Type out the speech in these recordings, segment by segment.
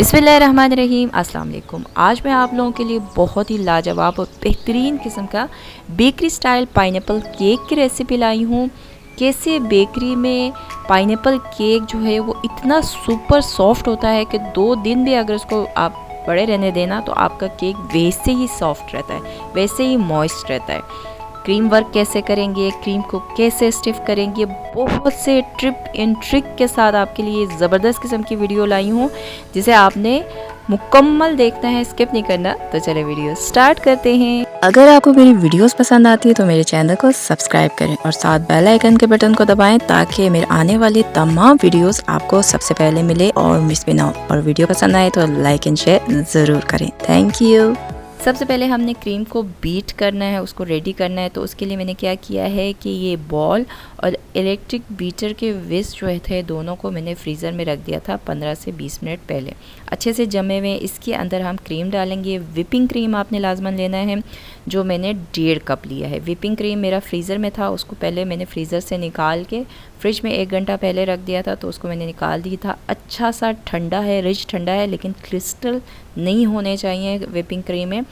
बिस्मिल्लाहिर्रहमानिर्रहीम, अस्सलाम वालेकुम। आज मैं आप लोगों के लिए बहुत ही लाजवाब और बेहतरीन किस्म का बेकरी स्टाइल पाइनएप्पल केक की रेसिपी लाई हूँ। कैसे बेकरी में पाइनएप्पल केक जो है वो इतना सुपर सॉफ्ट होता है कि 2 दिन भी अगर उसको आप बड़े रहने देना तो आपका केक वैसे ही सॉफ्ट रहता है, वैसे ही मॉइस्ट रहता है। क्रीम वर्क कैसे करेंगे, क्रीम को कैसे स्टिफ करेंगे, बहुत से ट्रिप एंड ट्रिक के साथ आपके लिए ज़बरदस्त किस्म की वीडियो लाई हूँ जिसे आपने मुकम्मल देखना है, स्किप नहीं करना। तो चले वीडियो स्टार्ट करते हैं। अगर आपको मेरी वीडियोस पसंद आती है तो मेरे चैनल को सब्सक्राइब करें और साथ बेल आइकन के बटन को दबाएं ताकि मेरे आने वाली तमाम वीडियोस आपको सबसे पहले मिले और मिस भी ना हो। और वीडियो पसंद आए तो लाइक एंड शेयर ज़रूर करें। Thank you. सबसे पहले हमने क्रीम को बीट करना है, उसको रेडी करना है। तो उसके लिए मैंने क्या किया है कि ये बॉल और इलेक्ट्रिक बीटर के विस्क जो थे दोनों को मैंने फ्रीज़र में रख दिया था 15 से 20 मिनट पहले, अच्छे से जमे हुए। इसके अंदर हम क्रीम डालेंगे। विपिंग क्रीम आपने लाजमन लेना है, जो मैंने 1.5 कप लिया है। विपिंग क्रीम मेरा फ्रीज़र में था, उसको पहले मैंने फ्रीज़र से निकाल के फ्रिज में 1 घंटा पहले रख दिया था, तो उसको मैंने निकाल दी था। अच्छा सा ठंडा है, रिच ठंडा है, लेकिन क्रिस्टल नहीं होने चाहिए विपिंग क्रीम में।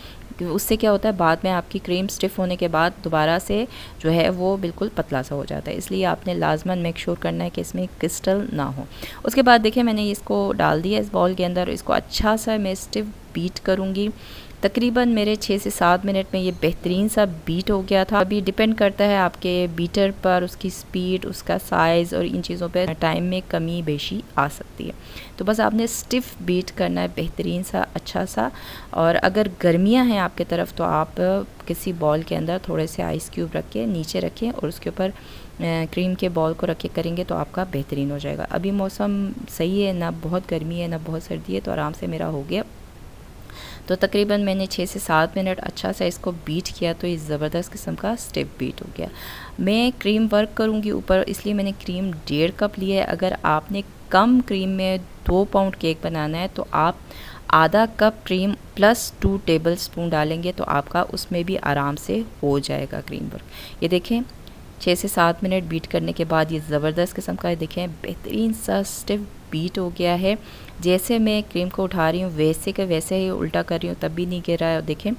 उससे क्या होता है, बाद में आपकी क्रीम स्टिफ़ होने के बाद दोबारा से जो है वो बिल्कुल पतला सा हो जाता है। इसलिए आपने लाजमन मेक श्योर करना है कि इसमें क्रिस्टल ना हो। उसके बाद देखिए मैंने इसको डाल दिया इस बॉल के अंदर। इसको अच्छा सा मैं स्टिफ बीट करूँगी। तकरीबन मेरे 6 से 7 मिनट में ये बेहतरीन सा बीट हो गया था। अभी डिपेंड करता है आपके बीटर पर, उसकी स्पीड, उसका साइज़ और इन चीज़ों पर टाइम में कमी बेशी आ सकती है। तो बस आपने स्टिफ बीट करना है बेहतरीन सा, अच्छा सा। और अगर गर्मियां हैं आपके तरफ तो आप किसी बॉल के अंदर थोड़े से आइस क्यूब रख के नीचे रखें और उसके ऊपर क्रीम के बॉल को रख के करेंगे तो आपका बेहतरीन हो जाएगा। अभी मौसम सही है, ना बहुत गर्मी है ना बहुत सर्दी है, तो आराम से मेरा हो गया। तो तकरीबन मैंने 6 से 7 मिनट अच्छा सा इसको बीट किया, तो ये ज़बरदस्त किस्म का स्टिफ बीट हो गया। मैं क्रीम वर्क करूँगी ऊपर, इसलिए मैंने क्रीम 1.5 कप लिया है। अगर आपने कम क्रीम में 2 पाउंड केक बनाना है तो आप आधा cup cream plus 2 table spoon डालेंगे तो आपका उसमें भी आराम से हो जाएगा क्रीम वर्क। ये देखें 6 से 7 मिनट बीट करने के बाद ये ज़बरदस्त किस्म का देखें बेहतरीन सा स्टिफ बीट हो गया है। जैसे मैं क्रीम को उठा रही हूँ वैसे के वैसे ही उल्टा कर रही हूँ, तब भी नहीं गिर रहा है। और देखें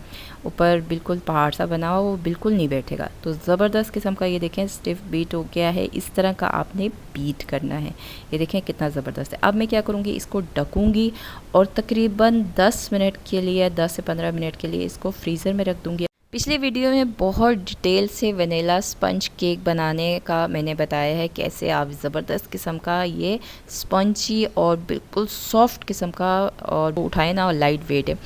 ऊपर बिल्कुल पहाड़ सा बना हुआ, वो बिल्कुल नहीं बैठेगा। तो ज़बरदस्त किस्म का ये देखें स्टिफ बीट हो गया है। इस तरह का आपने बीट करना है। ये देखें कितना ज़बरदस्त है। अब मैं क्या करूँगी, इसको ढकूँगी और तकरीबन 10 मिनट के लिए, 10 से 15 मिनट के लिए इसको फ्रीज़र में रख दूँगी। पिछले वीडियो में बहुत डिटेल से वनीला स्पंज केक बनाने का मैंने बताया है, कैसे आप ज़बरदस्त किस्म का ये स्पंजी और बिल्कुल सॉफ्ट किस्म का, और उठाए ना, और लाइट वेट है,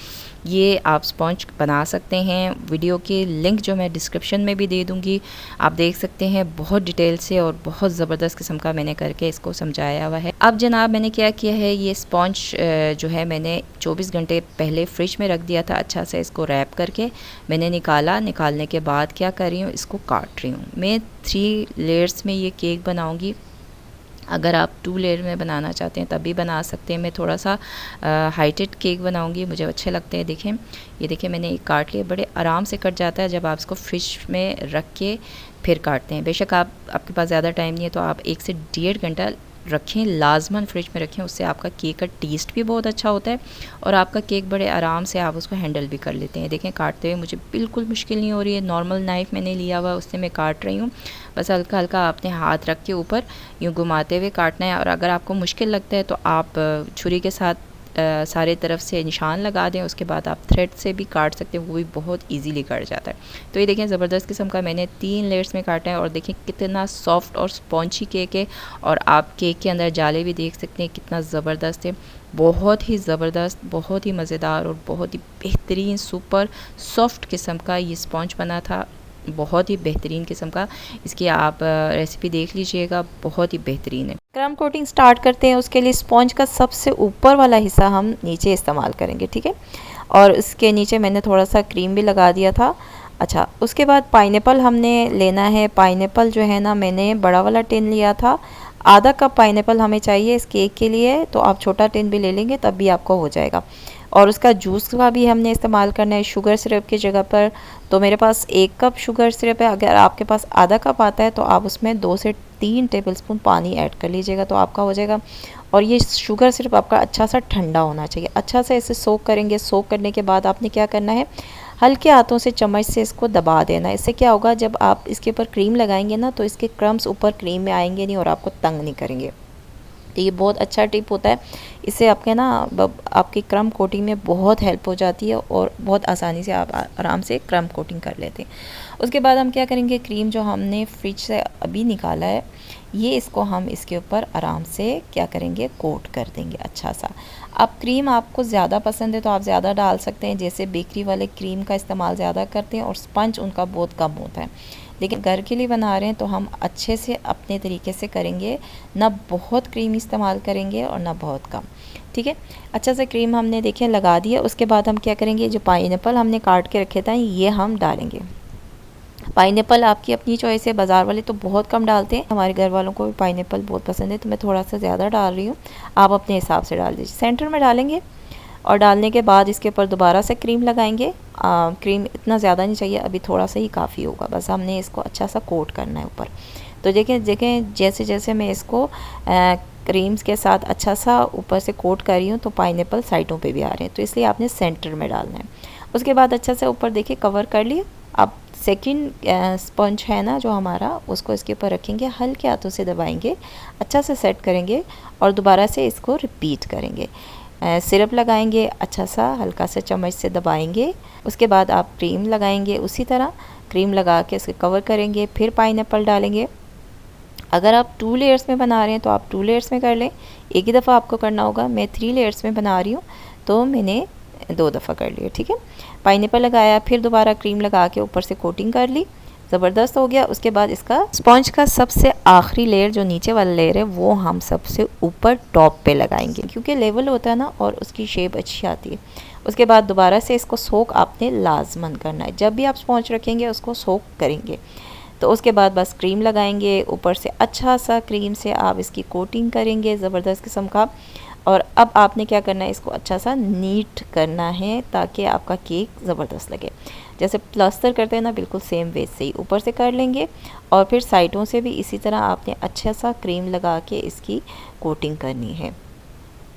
ये आप स्पंज बना सकते हैं। वीडियो की लिंक जो मैं डिस्क्रिप्शन में भी दे दूंगी, आप देख सकते हैं। बहुत डिटेल से और बहुत ज़बरदस्त किस्म का मैंने करके इसको समझाया हुआ है। अब जनाब मैंने क्या किया है, ये स्पंज जो है मैंने 24 घंटे पहले फ्रिज में रख दिया था। अच्छा से इसको रैप करके मैंने निकालने के बाद क्या कर रही हूँ, इसको काट रही हूँ। मैं 3 लेयर्स में ये केक बनाऊँगी। अगर आप 2 लेयर में बनाना चाहते हैं तब भी बना सकते हैं। मैं थोड़ा सा हाइटेड केक बनाऊंगी, मुझे अच्छे लगते हैं। देखें ये देखें मैंने एक काट लिया, बड़े आराम से कट जाता है जब आप इसको फ्रिज में रख के फिर काटते हैं। बेशक आपके पास ज़्यादा टाइम नहीं है तो आप 1 से 1.5 घंटा रखें, लाजमन फ्रिज में रखें। उससे आपका केक का टेस्ट भी बहुत अच्छा होता है और आपका केक बड़े आराम से आप उसको हैंडल भी कर लेते हैं। देखें काटते हुए मुझे बिल्कुल मुश्किल नहीं हो रही है। नॉर्मल नाइफ़ मैंने लिया हुआ, उससे मैं काट रही हूँ। बस हल्का हल्का अपने हाथ रख के ऊपर यूँ घुमाते हुए काटना है। और अगर आपको मुश्किल लगता है तो आप छुरी के साथ सारे तरफ से निशान लगा दें। उसके बाद आप थ्रेड से भी काट सकते हैं, वो भी बहुत इजीली कट जाता है। तो ये देखें ज़बरदस्त किस्म का मैंने 3 लेयर्स में काटा है। और देखें कितना सॉफ्ट और स्पॉन्जी केक है। और आप केक के अंदर जाले भी देख सकते हैं कितना ज़बरदस्त है। बहुत ही ज़बरदस्त, बहुत ही मज़ेदार और बहुत ही बेहतरीन सुपर सॉफ्ट किस्म का ये स्पॉन्ज बना था। बहुत ही बेहतरीन किस्म का, इसकी आप रेसिपी देख लीजिएगा, बहुत ही बेहतरीन है। क्रम कोटिंग स्टार्ट करते हैं। उसके लिए स्पॉन्ज का सबसे ऊपर वाला हिस्सा हम नीचे इस्तेमाल करेंगे, ठीक है। और उसके नीचे मैंने थोड़ा सा क्रीम भी लगा दिया था। अच्छा, उसके बाद पाइनएप्पल हमने लेना है। पाइनएप्पल जो है ना, मैंने बड़ा वाला टिन लिया था। आधा कप पाइनएप्पल हमें चाहिए इस केक के लिए, तो आप छोटा टिन भी ले लेंगे तब भी आपको हो जाएगा। और उसका जूस का भी हमने इस्तेमाल करना है शुगर सिरप की जगह पर। तो मेरे पास 1 कप शुगर सिरप है, अगर आपके पास आधा कप आता है तो आप उसमें 2 से 3 टेबलस्पून पानी ऐड कर लीजिएगा तो आपका हो जाएगा। और ये शुगर सिरप आपका अच्छा सा ठंडा होना चाहिए। अच्छा से इसे सोक करेंगे। सोक करने के बाद आपने क्या करना है, हल्के हाथों से चम्मच से इसको दबा देना है। इससे क्या होगा, जब आप इसके ऊपर क्रीम लगाएंगे ना तो इसके क्रम्स ऊपर क्रीम में आएंगे नहीं और आपको तंग नहीं करेंगे। तो ये बहुत अच्छा टिप होता है। इससे आपके ना आपकी क्रम कोटिंग में बहुत हेल्प हो जाती है और बहुत आसानी से आप आराम से क्रम कोटिंग कर लेते हैं। उसके बाद हम क्या करेंगे, क्रीम जो हमने फ्रिज से अभी निकाला है ये इसको हम इसके ऊपर आराम से क्या करेंगे, कोट कर देंगे अच्छा सा। अब क्रीम आपको ज़्यादा पसंद है तो आप ज़्यादा डाल सकते हैं, जैसे बेकरी वाले क्रीम का इस्तेमाल ज़्यादा करते हैं और स्पंज उनका बहुत कम होता है। लेकिन घर के लिए बना रहे हैं तो हम अच्छे से अपने तरीके से करेंगे, ना बहुत क्रीम इस्तेमाल करेंगे और ना बहुत कम। ठीक है, अच्छा से क्रीम हमने देखिए लगा दिया। उसके बाद हम क्या करेंगे, जो पाइनएप्पल हमने काट के रखे थे ये हम डालेंगे। पाइनएप्पल आपकी अपनी चॉइस है, बाज़ार वाले तो बहुत कम डालते हैं, हमारे घर वालों को भी पाइनएप्पल बहुत पसंद है तो मैं थोड़ा सा ज़्यादा डाल रही हूँ, आप अपने हिसाब से डाल दीजिए। सेंटर में डालेंगे और डालने के बाद इसके ऊपर दोबारा से क्रीम लगाएंगे। क्रीम इतना ज़्यादा नहीं चाहिए, अभी थोड़ा सा ही काफ़ी होगा, बस हमने इसको अच्छा सा कोट करना है ऊपर। तो देखें जैसे जैसे मैं इसको क्रीम्स के साथ अच्छा सा ऊपर से कोट कर रही हूँ तो पाइनएप्पल साइडों पे भी आ रहे हैं, तो इसलिए आपने सेंटर में डालना है। उसके बाद अच्छा से ऊपर देखिए कवर कर लिया। अब सेकंड स्पंज है ना जो हमारा, उसको इसके ऊपर रखेंगे, हल्के हाथों से दबाएंगे, अच्छा से सेट करेंगे और दोबारा से इसको रिपीट करेंगे। सिरप लगाएंगे, अच्छा सा हल्का सा चम्मच से दबाएंगे। उसके बाद आप क्रीम लगाएंगे, उसी तरह क्रीम लगा के इसके कवर करेंगे, फिर पाइनएप्पल डालेंगे। अगर आप 2 लेयर्स में बना रहे हैं तो आप 2 लेयर्स में कर लें, एक ही दफ़ा आपको करना होगा। मैं 3 लेयर्स में बना रही हूँ तो मैंने 2 दफ़ा कर लिया। ठीक है, पाइनएप्पल लगाया, फिर दोबारा क्रीम लगा के ऊपर से कोटिंग कर ली, ज़बरदस्त हो गया। उसके बाद इसका स्पंज का सबसे आखिरी लेयर जो नीचे वाला लेयर है वो हम सबसे ऊपर टॉप पे लगाएंगे, क्योंकि लेवल होता है ना और उसकी शेप अच्छी आती है। उसके बाद दोबारा से इसको सोक आपने लाजमन करना है, जब भी आप स्पंज रखेंगे उसको सोक करेंगे। तो उसके बाद बस क्रीम लगाएंगे, ऊपर से अच्छा सा क्रीम से आप इसकी कोटिंग करेंगे ज़बरदस्त किस्म का। और अब आपने क्या करना है, इसको अच्छा सा नीट करना है ताकि आपका केक ज़बरदस्त लगे। जैसे प्लास्टर करते हैं ना, बिल्कुल सेम वे से ही ऊपर से कर लेंगे और फिर साइडों से भी इसी तरह आपने अच्छा सा क्रीम लगा के इसकी कोटिंग करनी है।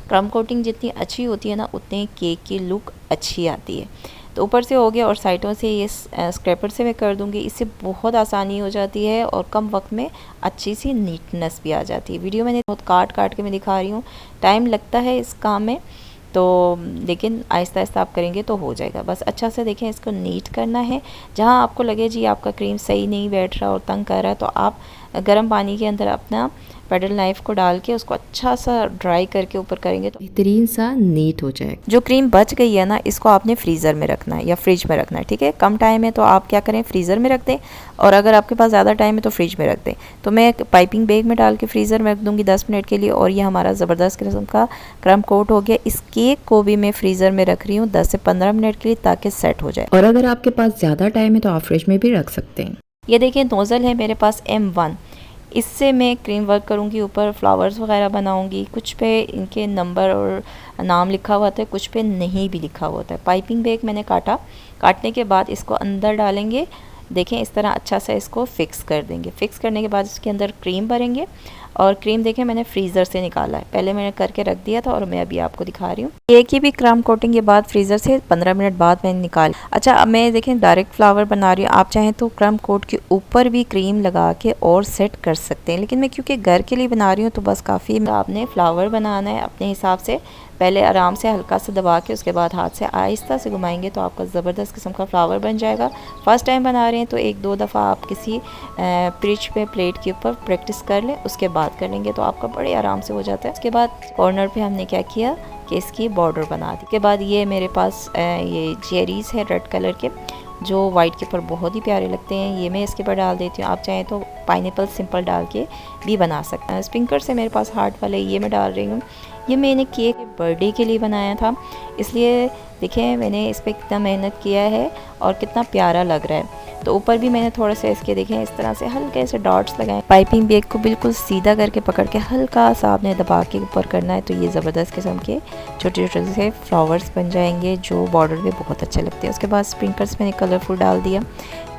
क्रम कोटिंग जितनी अच्छी होती है ना उतनी केक की लुक अच्छी आती है। तो ऊपर से हो गया और साइडों से ये स्क्रैपर से मैं कर दूंगी, इससे बहुत आसानी हो जाती है और कम वक्त में अच्छी सी नीटनेस भी आ जाती है। वीडियो मैंने बहुत काट काट के मैं दिखा रही हूँ, टाइम लगता है इस काम में, तो लेकिन आहिस्ता आहिस्ता आप करेंगे तो हो जाएगा। बस अच्छा से देखें, इसको नीट करना है। जहाँ आपको लगे जी आपका क्रीम सही नहीं बैठ रहा और तंग कर रहा है तो आप गर्म पानी के अंदर अपना पेडल नाइफ को डाल के उसको अच्छा सा ड्राई करके ऊपर करेंगे तो बेहतरीन सा नीट हो जाएगा। जो क्रीम बच गई है ना, इसको आपने फ्रीज़र में रखना है या फ्रिज में रखना है। ठीक है, कम टाइम है तो आप क्या करें, फ्रीज़र में रख दें, और अगर आपके पास ज़्यादा टाइम है तो फ्रिज में रख दें। तो मैं पाइपिंग बैग में डाल के फ्रीज़र में रख दूँगी 10 मिनट के लिए, और ये हमारा ज़बरदस्त किस्म का क्रम कोट हो गया। इस केक को भी मैं फ्रीज़र में रख रही हूँ 10 से 15 मिनट के लिए ताकि सेट हो जाए, और अगर आपके पास ज़्यादा टाइम है तो आप फ्रिज में भी रख सकते हैं। ये देखिए नोज़ल है मेरे पास M1, इससे मैं क्रीम वर्क करूँगी, ऊपर फ्लावर्स वगैरह बनाऊँगी। कुछ पे इनके नंबर और नाम लिखा हुआ था, कुछ पे नहीं भी लिखा हुआ था। पाइपिंग बैग मैंने काटने के बाद इसको अंदर डालेंगे, देखें इस तरह अच्छा सा इसको फिक्स कर देंगे। फिक्स करने के बाद इसके अंदर क्रीम भरेंगे, और क्रीम देखें मैंने फ्रीज़र से निकाला है, पहले मैंने करके रख दिया था और मैं अभी आपको दिखा रही हूँ। केक की भी क्रम कोटिंग के बाद फ्रीज़र से 15 मिनट बाद मैंने निकाल। अच्छा, अब मैं देखें डायरेक्ट फ्लावर बना रही हूँ, आप चाहें तो क्रम कोट के ऊपर भी क्रीम लगा के और सेट कर सकते हैं, लेकिन मैं क्योंकि घर के लिए बना रही हूँ तो बस काफ़ी। आपने फ्लावर बनाना है अपने हिसाब से, पहले आराम से हल्का सा दबा के उसके बाद हाथ से आहिस्ता से घुमाएंगे तो आपका ज़बरदस्त किस्म का फ्लावर बन जाएगा। फर्स्ट टाइम बना रहे हैं तो 1-2 दफ़ा आप किसी फ्रिज पे प्लेट के ऊपर प्रैक्टिस कर लें, उसके बाद कर लेंगे तो आपका बड़े आराम से हो जाता है। उसके बाद कॉर्नर पे हमने क्या किया कि इसकी बॉर्डर बना दी। उसके बाद ये मेरे पास ये चेरीज़ है रेड कलर के, जो वाइट के ऊपर बहुत ही प्यारे लगते हैं, ये मैं इसके ऊपर डाल देती हूँ। आप चाहें तो पाइनएप्पल सिंपल डाल के भी बना सकते हैं। स्प्रिंकलर से मेरे पास हार्ट वाले ये मैं डाल रही हूँ। ये मैंने केक बर्थडे के लिए बनाया था, इसलिए देखिए मैंने इस पर कितना मेहनत किया है और कितना प्यारा लग रहा है। तो ऊपर भी मैंने थोड़ा सा इसके देखें इस तरह से हल्के से डॉट्स लगाए। पाइपिंग बैग को बिल्कुल सीधा करके पकड़ के हल्का सा आपने दबा के ऊपर करना है, तो ये ज़बरदस्त किस्म के छोटे छोटे से फ्लावर्स बन जाएंगे जो बॉर्डर में बहुत अच्छे लगते हैं। उसके बाद स्प्रिंकल्स मैंने कलरफुल डाल दिया।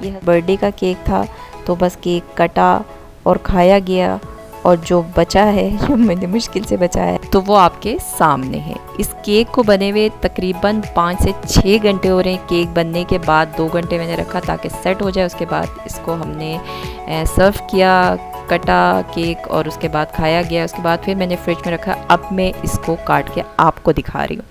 ये बर्थडे का केक था, तो बस केक कटा और खाया गया, और जो बचा है, जो मैंने मुश्किल से बचा है, तो वो आपके सामने है। इस केक को बने हुए तकरीबन 5 से 6 घंटे हो रहे हैं। केक बनने के बाद 2 घंटे मैंने रखा ताकि सेट हो जाए। उसके बाद इसको हमने सर्व किया, कटा केक और उसके बाद खाया गया। उसके बाद फिर मैंने फ्रिज में रखा। अब मैं इसको काट के आपको दिखा रही हूँ।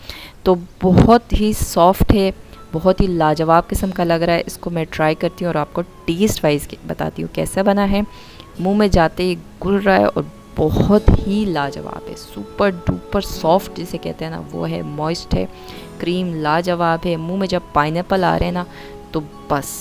तो बहुत ही सॉफ्ट है, बहुत ही लाजवाब किस्म का लग रहा है। इसको मैं ट्राई करती हूँ और आपको टेस्ट वाइज बताती हूँ कैसा बना है। मुंह में जाते ही घुल रहा है और बहुत ही लाजवाब है। सुपर डुपर सॉफ्ट जिसे कहते हैं ना, वो है। मॉइस्ट है, क्रीम लाजवाब है। मुंह में जब पाइनएप्पल आ रहे हैं ना, तो बस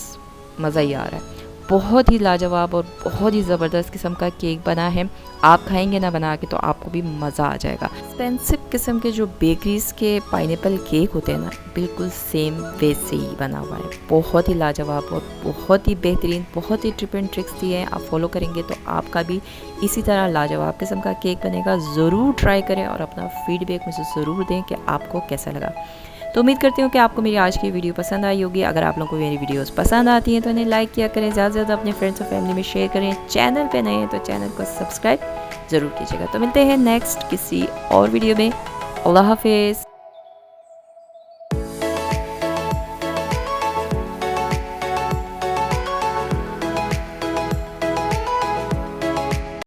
मज़ा ही आ रहा है। बहुत ही लाजवाब और बहुत ही ज़बरदस्त किस्म का केक बना है। आप खाएंगे ना बना के तो आपको भी मज़ा आ जाएगा। एक्सपेंसिव किस्म के जो बेकरीज़ के पाइनएप्पल केक होते हैं ना, बिल्कुल सेम वैसे ही बना हुआ है। बहुत ही लाजवाब और बहुत ही बेहतरीन, बहुत ही टिप एंड ट्रिक्स दिए हैं। आप फॉलो करेंगे तो आपका भी इसी तरह लाजवाब किस्म का केक बनेगा। ज़रूर ट्राई करें और अपना फीडबैक मुझे ज़रूर दें कि आपको कैसा लगा। तो उम्मीद करती हूँ कि आपको मेरी आज की वीडियो पसंद आई होगी। अगर आप लोगों को मेरी वीडियोस पसंद आती हैं तो इन्हें लाइक किया करें, ज़्यादा से ज़्यादा अपने फ्रेंड्स और फैमिली में शेयर करें। चैनल पे नए हैं तो चैनल को सब्सक्राइब ज़रूर कीजिएगा। तो मिलते हैं नेक्स्ट किसी और वीडियो में। अल्लाह हाफिज़।